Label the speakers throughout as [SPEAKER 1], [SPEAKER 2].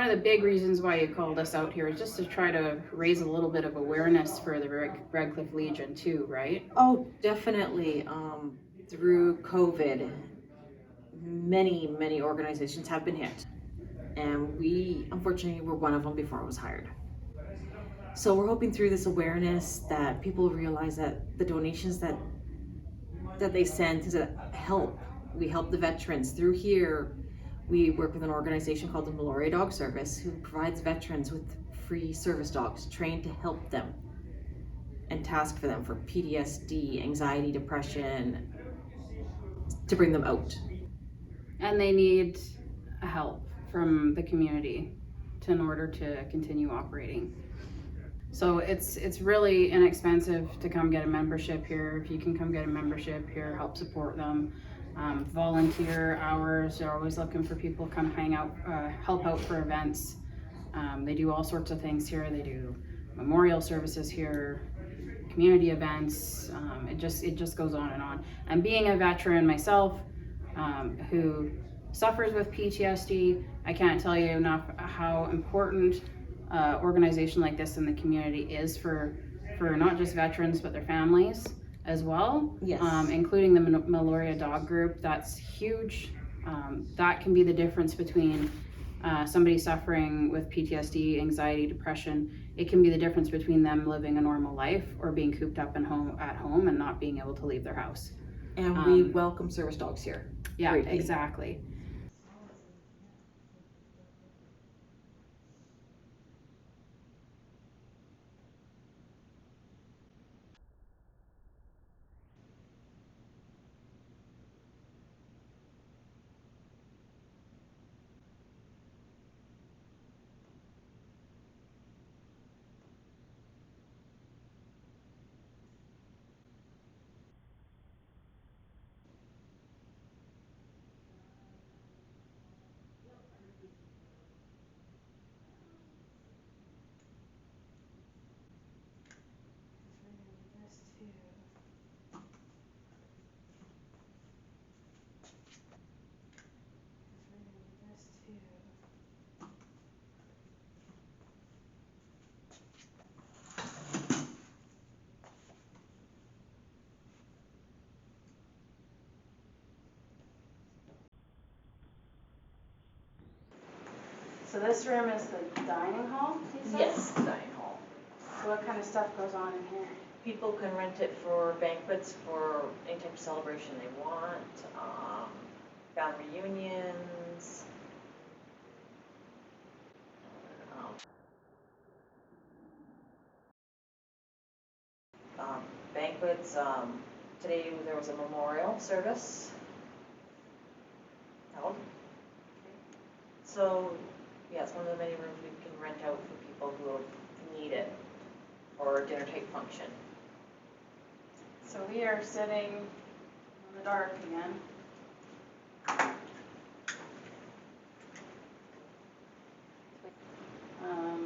[SPEAKER 1] of the big reasons why you called us out here is just to try to raise a little bit of awareness for the Redcliff Legion too, right?
[SPEAKER 2] Oh, definitely. Through COVID, many organizations have been hit, and we unfortunately were one of them before I was hired. So we're hoping through this awareness that people realize that the donations that they send to help. We help the veterans through here. We work with an organization called the Malaria Dog Service, who provides veterans with free service dogs trained to help them and task for them for PTSD, anxiety, depression, to bring them out.
[SPEAKER 1] And they need help from the community in order to continue operating. So it's really inexpensive to come get a membership here. If you can come get a membership here, help support them. Volunteer hours, they're always looking for people to come hang out, help out for events. They do all sorts of things here. They do memorial services here, community events. It just goes on and on. And being a veteran myself, who suffers with PTSD, I can't tell you enough how important organization like this in the community is for not just veterans but their families as well.
[SPEAKER 2] Yes.
[SPEAKER 1] Including the Malaria Dog Group. That's huge. That can be the difference between somebody suffering with PTSD, anxiety, depression. It can be the difference between them living a normal life or being cooped up at home and not being able to leave their house.
[SPEAKER 2] And we welcome service dogs here.
[SPEAKER 1] Yeah, exactly. So this room is the dining hall, you said?
[SPEAKER 2] Yes, dining hall.
[SPEAKER 1] So what kind of stuff goes on in here?
[SPEAKER 2] People can rent it for banquets, for any type of celebration they want, family reunions, banquets. Today there was a memorial service held. So, yeah, it's one of the many rooms we can rent out for people who need it, or a dinner type function.
[SPEAKER 1] So we are sitting in the dark again.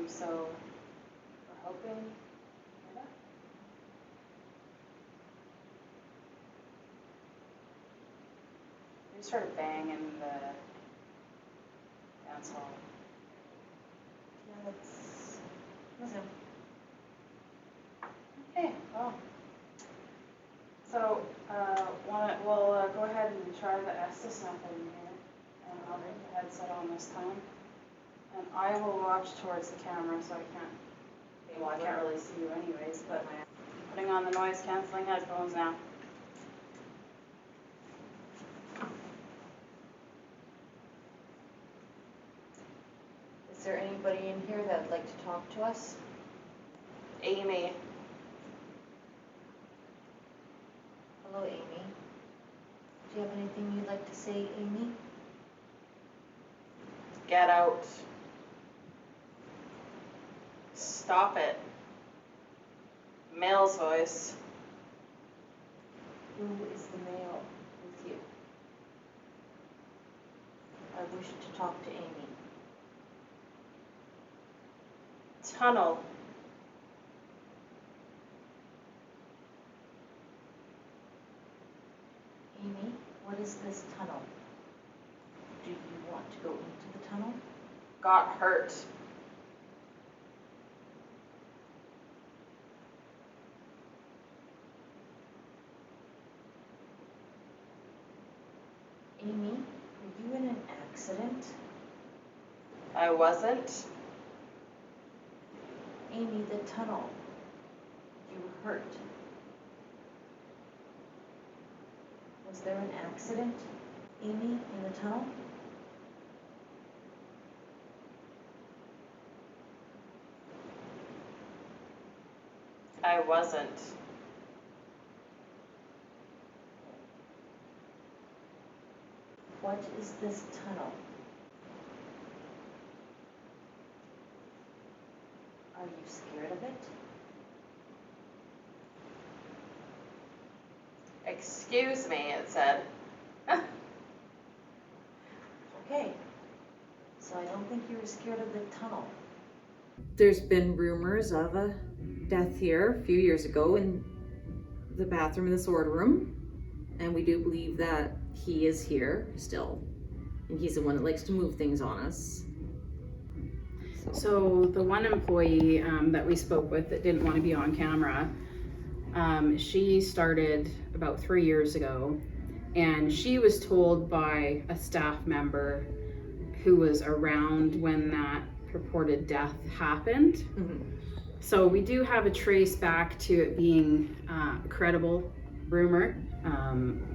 [SPEAKER 1] So we're hoping. We sort of bang in the dance hall.
[SPEAKER 2] Yeah, that's him.
[SPEAKER 1] Okay, well. So we'll go ahead and try the Estes method in here, and I'll bring the headset on this time. And I will watch towards the camera so I can't really see you anyways, but I'm putting on the noise canceling headphones now.
[SPEAKER 2] Is there anybody in here that would like to talk to us?
[SPEAKER 1] Amy.
[SPEAKER 2] Hello, Amy. Do you have anything you'd like to say, Amy?
[SPEAKER 1] Get out. Stop it. Male's voice.
[SPEAKER 2] Who is the male with you? I wish to talk to Amy.
[SPEAKER 1] Tunnel.
[SPEAKER 2] Amy, what is this tunnel? Do you want to go into the tunnel?
[SPEAKER 1] got hurt.
[SPEAKER 2] Amy, were you in an accident?
[SPEAKER 1] I wasn't.
[SPEAKER 2] Amy, the tunnel. You were hurt. Was there an accident, Amy, in the tunnel?
[SPEAKER 1] I wasn't.
[SPEAKER 2] What is this tunnel? Are you scared of it?
[SPEAKER 1] Excuse me, it said.
[SPEAKER 2] Okay. So I don't think you were scared of the tunnel. There's been rumors of a death here a few years ago in the bathroom in the sword room. And we do believe that he is here still. And he's the one that likes to move things on us.
[SPEAKER 1] So the one employee that we spoke with that didn't want to be on camera, she started about 3 years ago, and she was told by a staff member who was around when that purported death happened.
[SPEAKER 2] Mm-hmm.
[SPEAKER 1] So we do have a trace back to it being a credible rumor,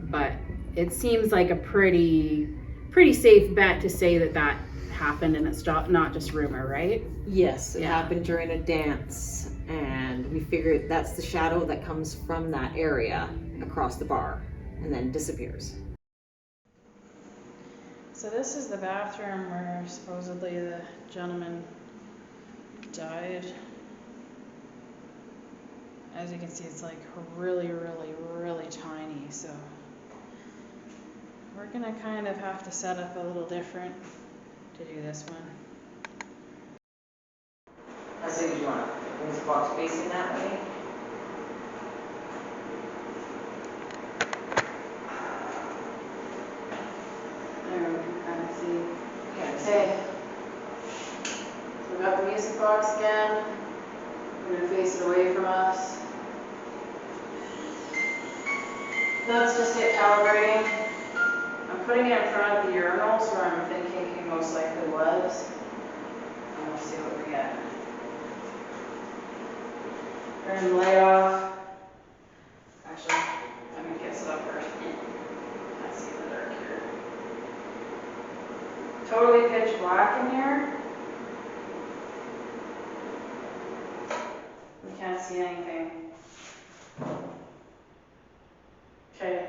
[SPEAKER 1] but it seems like a pretty safe bet to say that happened and it's not just rumor, right?
[SPEAKER 2] Yes, it
[SPEAKER 1] Yeah.
[SPEAKER 2] happened during a dance, and we figured that's the shadow that comes from that area across the bar and then disappears.
[SPEAKER 1] So this is the bathroom where supposedly the gentleman died. As you can see, it's like really tiny, so we're gonna kind of have to set up a little different to do this one.
[SPEAKER 2] How big do you want it? Is the box facing that way?
[SPEAKER 1] There we can kind of see.
[SPEAKER 2] Yes.
[SPEAKER 1] Okay, so we got the music box again. We're gonna face it away from us. Let's just get calibrating. I'm putting it in front of the urinals where I'm thinking he most likely was. And we'll see what we get. Turn the light off. Actually, I'm gonna get set up first. I see the dark here. Totally pitch black in here. We can't see anything. Okay.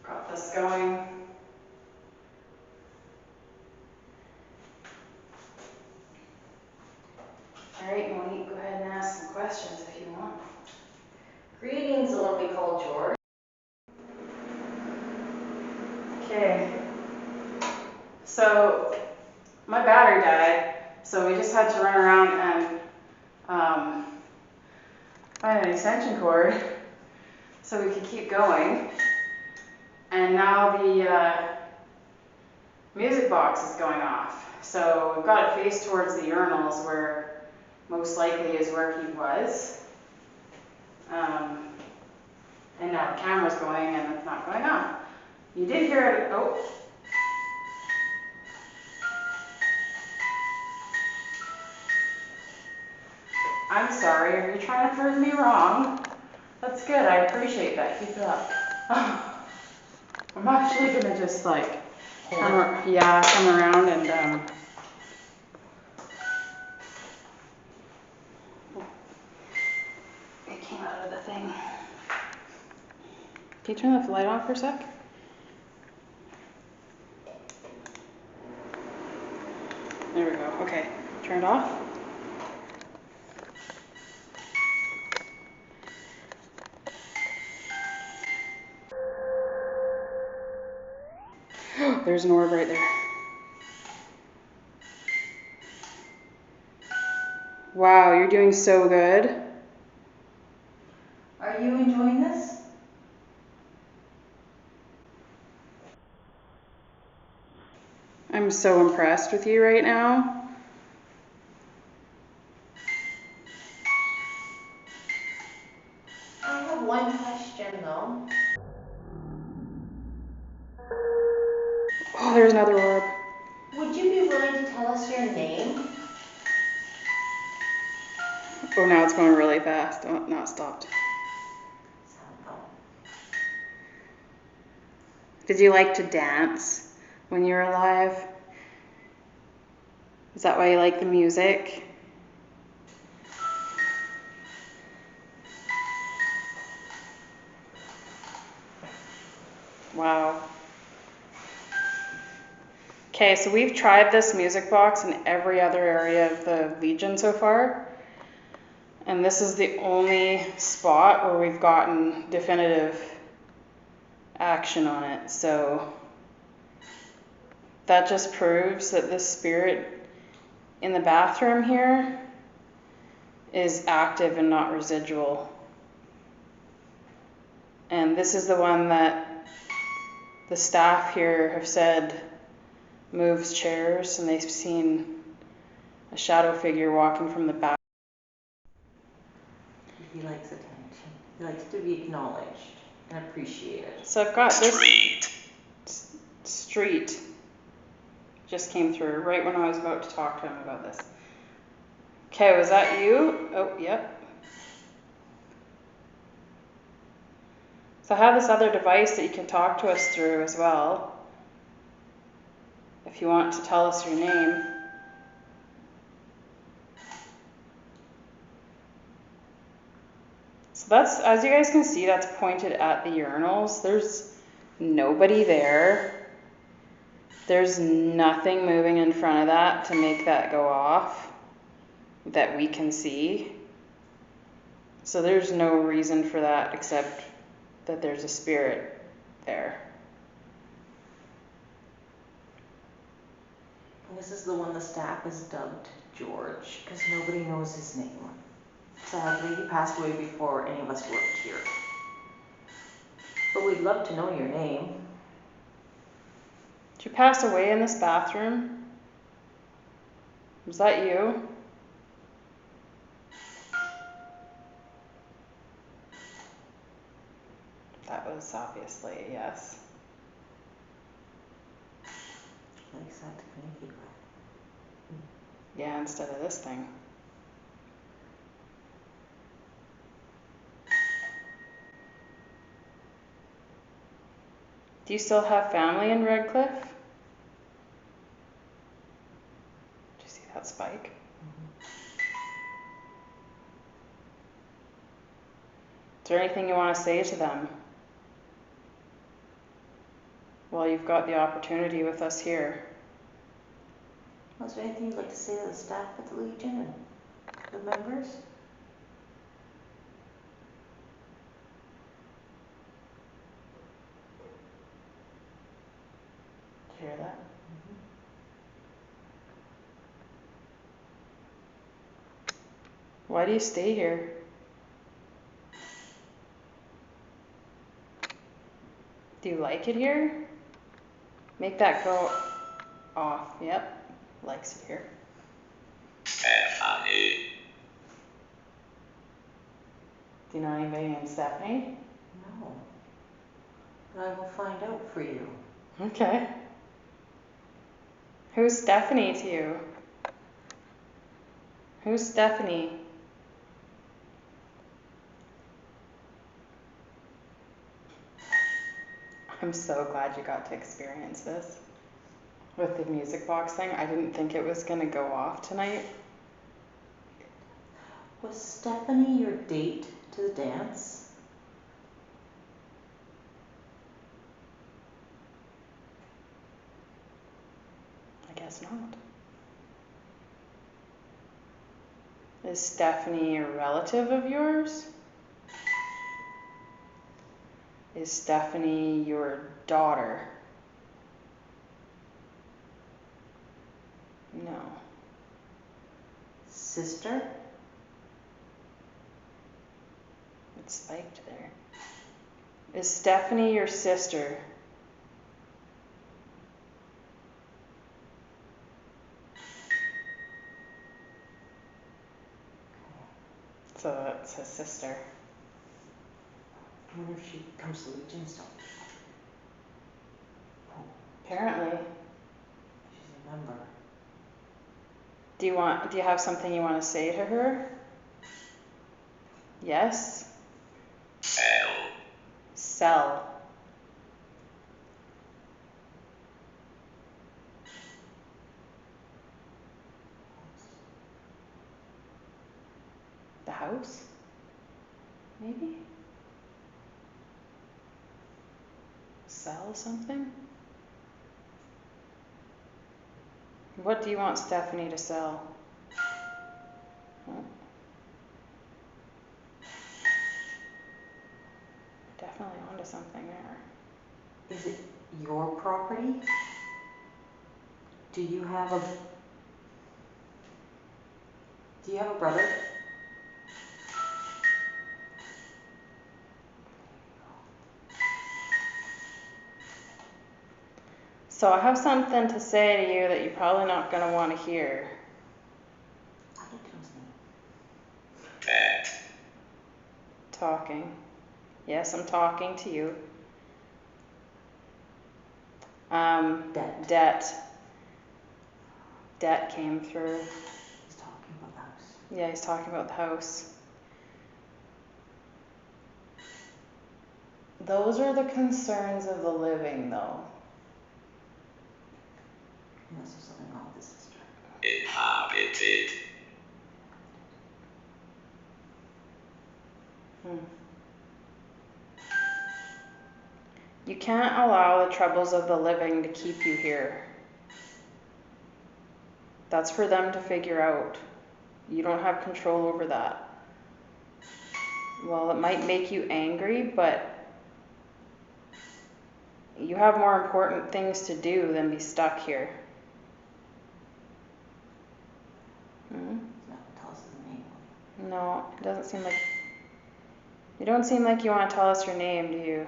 [SPEAKER 1] Got this going. Alright, Monique, go ahead and ask some questions if you want.
[SPEAKER 3] Greetings, the one we call George.
[SPEAKER 1] Okay. So, my battery died, so we just had to run around and find an extension cord so we could keep going. And now the music box is going off. So we've got it faced towards the urinals where most likely is where he was. And now the camera's going and it's not going on. You did hear it, oh. I'm sorry, are you trying to prove me wrong? That's good, I appreciate that, keep it up. I'm actually gonna just like, come around and it came out of the thing. Can you turn the light on for a sec? There we go, okay, turn it off. There's an orb right there. Wow, you're doing so good.
[SPEAKER 3] Are you enjoying this?
[SPEAKER 1] I'm so impressed with you right now.
[SPEAKER 3] I have one question though.
[SPEAKER 1] Oh, there's another orb.
[SPEAKER 3] Would you be willing to tell us your name?
[SPEAKER 1] Oh, now it's going really fast. Oh, now it stopped.
[SPEAKER 3] Oh.
[SPEAKER 1] Did you like to dance when you were alive? Is that why you like the music? Wow. Okay, so we've tried this music box in every other area of the Legion so far. And this is the only spot where we've gotten definitive action on it. So that just proves that this spirit in the bathroom here is active and not residual. And this is the one that the staff here have said moves chairs, and they've seen a shadow figure walking from the back.
[SPEAKER 2] He likes attention. He likes to be acknowledged and appreciated.
[SPEAKER 1] So I've got this street just came through right when I was about to talk to him about this. Okay, was that you? Oh, yep. So I have this other device that you can talk to us through as well, if you want to tell us your name. So that's, as you guys can see, that's pointed at the urinals. There's nobody there. There's nothing moving in front of that to make that go off that we can see. So there's no reason for that except that there's a spirit there.
[SPEAKER 2] And this is the one the staff has dubbed George, because nobody knows his name. Sadly, he passed away before any of us worked here. But we'd love to know your name.
[SPEAKER 1] Did you pass away in this bathroom? Was that you? That was obviously a yes.
[SPEAKER 2] Likes that to communicate with.
[SPEAKER 1] Yeah, instead of this thing. Do you still have family in Redcliff? Did you see that spike? Is there anything you want to say to them? Well, you've got the opportunity with us here.
[SPEAKER 2] Was there anything you'd like to say to the staff at the Legion and the members?
[SPEAKER 1] Did you hear that? Why do you stay here? Do you like it here? Make that go off. Yep, likes it here.
[SPEAKER 4] Stephanie.
[SPEAKER 1] Do you know anybody named Stephanie?
[SPEAKER 2] No. But I will find out for you.
[SPEAKER 1] Okay. Who's Stephanie to you? Who's Stephanie? I'm so glad you got to experience this with the music box thing. I didn't think it was going to go off tonight.
[SPEAKER 2] Was Stephanie your date to the dance?
[SPEAKER 1] I guess not. Is Stephanie a relative of yours? Is Stephanie your daughter? No.
[SPEAKER 2] Sister?
[SPEAKER 1] It's spiked there. Is Stephanie your sister? it's his sister.
[SPEAKER 2] I wonder if she comes to Legion still. Oh,
[SPEAKER 1] Apparently.
[SPEAKER 2] she's a member.
[SPEAKER 1] Do you have something you want to say to her? Yes? Sell. The house? Maybe? Sell something? What do you want Stephanie to sell? Oh. Definitely onto something there.
[SPEAKER 2] Is it your property? Do you have a brother?
[SPEAKER 1] So I have something to say to you that you're probably not going to want to hear.
[SPEAKER 2] I don't know his name.
[SPEAKER 1] Talking. Yes, I'm talking to you.
[SPEAKER 2] Debt.
[SPEAKER 1] Debt came through.
[SPEAKER 2] He's talking about the house.
[SPEAKER 1] Yeah, he's talking about the house. Those are the concerns of the living, though.
[SPEAKER 2] Unless there's something wrong with his sister.
[SPEAKER 4] Inhabited.
[SPEAKER 1] You can't allow the troubles of the living to keep you here. That's for them to figure out. You don't have control over that. Well, it might make you angry, but you have more important things to do than be stuck here.
[SPEAKER 2] He's not gonna tell us his name.
[SPEAKER 1] No, it doesn't seem like... You don't seem like you want to tell us your name, do you?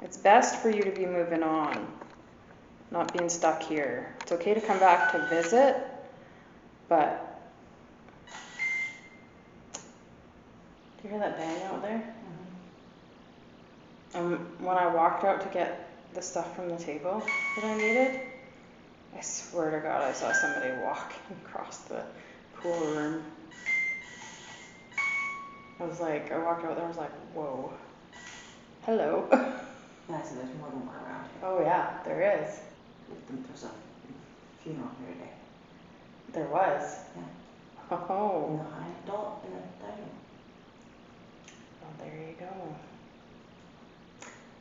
[SPEAKER 1] It's best for you to be moving on, not being stuck here. It's okay to come back to visit, but... Do you hear that bang out there? When I walked out to get the stuff from the table that I needed, I swear to God I saw somebody walking across the pool room. I walked out there, I was like, whoa. Hello.
[SPEAKER 2] Yeah, so there's more than one around here.
[SPEAKER 1] Oh yeah, there is.
[SPEAKER 2] There's a funeral here today.
[SPEAKER 1] There was.
[SPEAKER 2] Yeah. In
[SPEAKER 1] Oh.
[SPEAKER 2] the dining room.
[SPEAKER 1] Well, there you go.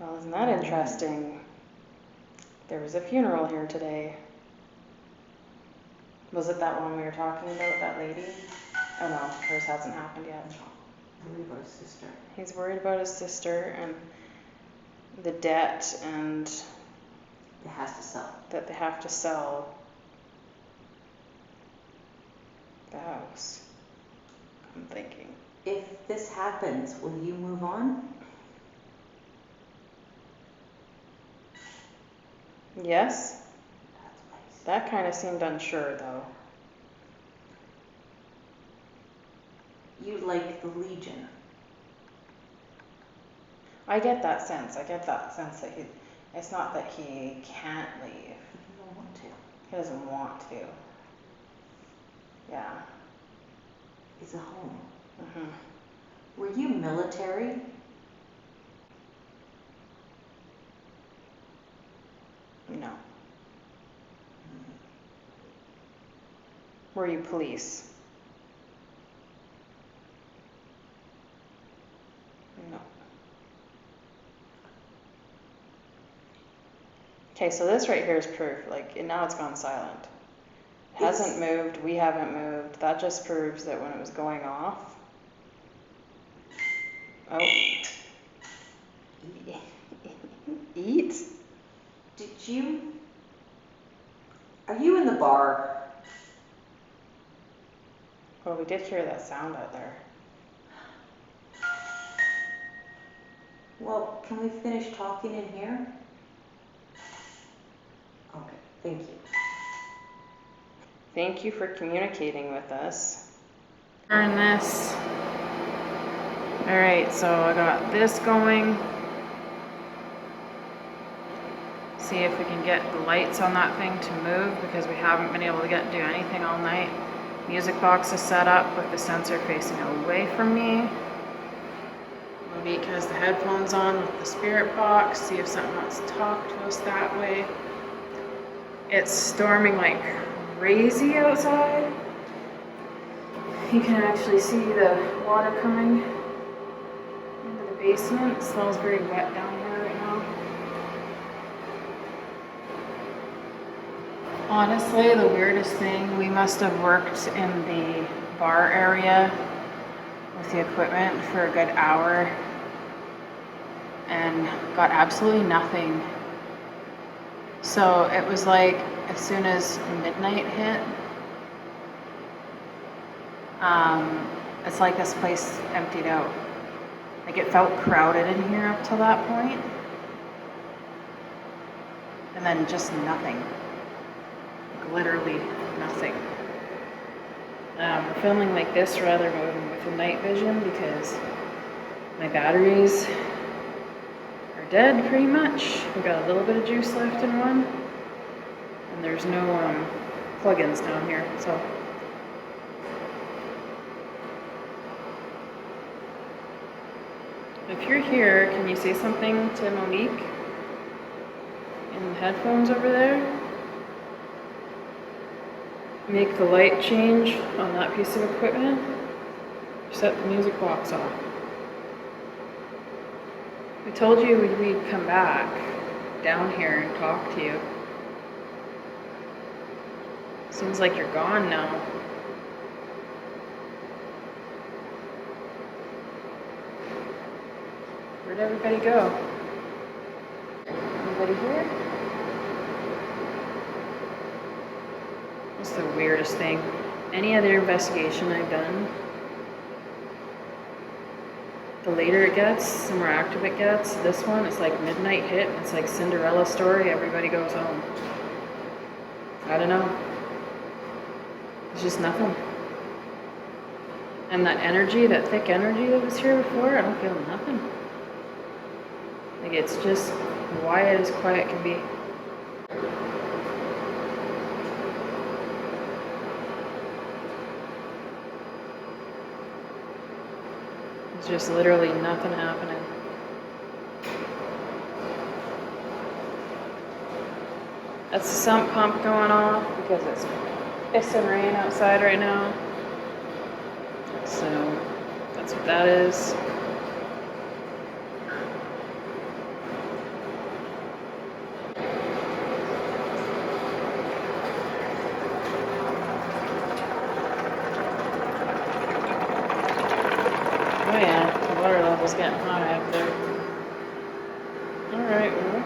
[SPEAKER 1] Well, isn't that interesting? There was a funeral here today. Was it that one we were talking about, that lady? Oh no, hers hasn't happened yet.
[SPEAKER 2] He's worried about his sister.
[SPEAKER 1] He's worried about his sister and the debt and
[SPEAKER 2] It has to sell.
[SPEAKER 1] that they have to sell the house. I'm thinking.
[SPEAKER 2] If this happens, will you move on?
[SPEAKER 1] Yes?
[SPEAKER 2] That's what he said.
[SPEAKER 1] That kind of seemed unsure though.
[SPEAKER 2] You like the Legion.
[SPEAKER 1] I get that sense. that it's not that he can't leave.
[SPEAKER 2] You don't want to.
[SPEAKER 1] He doesn't want to. Yeah.
[SPEAKER 2] It's a home.
[SPEAKER 1] Mhm.
[SPEAKER 2] Were you military?
[SPEAKER 1] No. Were you police? No. Okay, so this right here is proof. Now it's gone silent. It hasn't moved. We haven't moved. That just proves that when it was going off. Oh.
[SPEAKER 4] Eat.
[SPEAKER 1] Eat?
[SPEAKER 2] Are you in the bar?
[SPEAKER 1] Well, we did hear that sound out there.
[SPEAKER 2] Well, can we finish talking in here? Okay, thank you.
[SPEAKER 1] Thank you for communicating with us. Turn this. Alright, so I got this going. See if we can get the lights on that thing to move because we haven't been able to do anything all night. Music box is set up with the sensor facing away from me. Monique has the headphones on with the spirit box. See if something wants to talk to us that way. It's storming like crazy outside. You can actually see the water coming into the basement. It smells very wet down here right now. Honestly, the weirdest thing, we must have worked in the bar area with the equipment for a good hour and got absolutely nothing. So it was like as soon as midnight hit, it's like this place emptied out. Like it felt crowded in here up till that point. And then just nothing. Like literally nothing. We're filming like this rather than with the night vision because my batteries are dead pretty much. We've got a little bit of juice left in one. And there's no plugins down here, so. If you're here, can you say something to Monique in the headphones over there? Make the light change on that piece of equipment. Set the music box off. We told you we'd come back down here and talk to you. Seems like you're gone now. Where'd everybody go? Anybody here? What's the weirdest thing? Any other investigation I've done, the later it gets, the more active it gets. This one, it's like midnight hit. It's like Cinderella story. Everybody goes home. I don't know. It's just nothing. And that energy, that thick energy that was here before, I don't feel nothing. Like it's just quiet as quiet can be. It's just literally nothing happening. That's the sump pump going off because it's pissing rain outside right now. So that's what that is. Oh yeah, the water level's getting high up there. Alright, well,